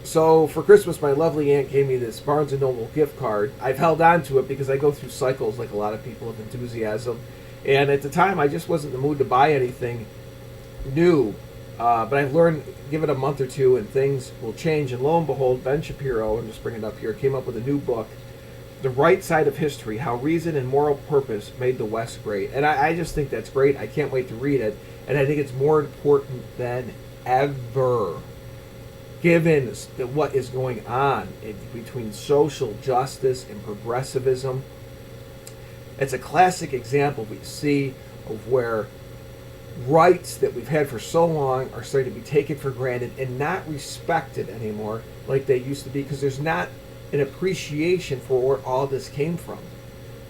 So for Christmas, my lovely aunt gave me this Barnes and Noble gift card. I've held on to it because I go through cycles like a lot of people of enthusiasm. And at the time, I just wasn't in the mood to buy anything new. But I've learned, give it a month or two, and things will change. And lo and behold, Ben Shapiro, I'm just bringing it up here, came up with a new book, The Right Side of History, How Reason and Moral Purpose Made the West Great. And I just think that's great. I can't wait to read it. And I think it's more important than ever, given what is going on between social justice and progressivism. It's a classic example we see of where rights that we've had for so long are starting to be taken for granted and not respected anymore like they used to be, because there's not an appreciation for where all this came from.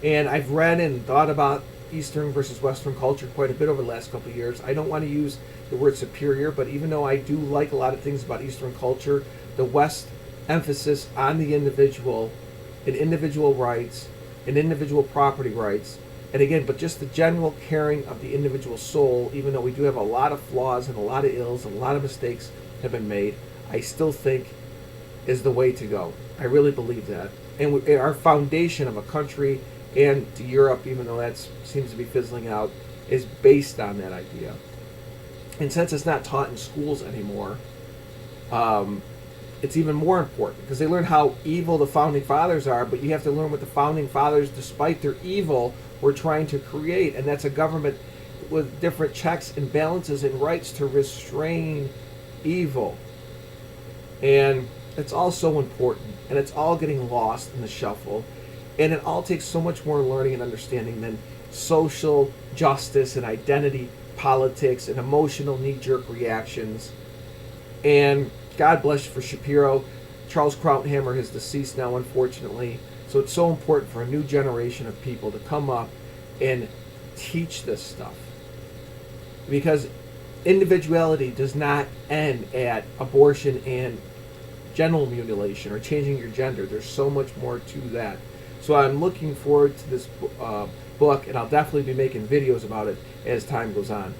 And I've read and thought about Eastern versus Western culture quite a bit over the last couple of years. I don't want to use the word superior, but even though I do like a lot of things about Eastern culture, the West emphasis on the individual and individual rights and individual property rights, and again, but just the general caring of the individual soul, even though we do have a lot of flaws and a lot of ills and a lot of mistakes have been made, I still think is the way to go. I really believe that. And our foundation of a country and to Europe, even though that seems to be fizzling out, is based on that idea. And since it's not taught in schools anymore, it's even more important because they learn how evil the founding fathers are, but you have to learn what the founding fathers, despite their evil, were trying to create, and that's a government with different checks and balances and rights to restrain evil. And it's all so important, and it's all getting lost in the shuffle, and it all takes so much more learning and understanding than social justice and identity politics and emotional knee-jerk reactions. And God bless you for Shapiro. Charles Krauthammer is deceased now, unfortunately. So it's so important for a new generation of people to come up and teach this stuff. Because individuality does not end at abortion and genital mutilation or changing your gender. There's so much more to that. So I'm looking forward to this book, and I'll definitely be making videos about it as time goes on.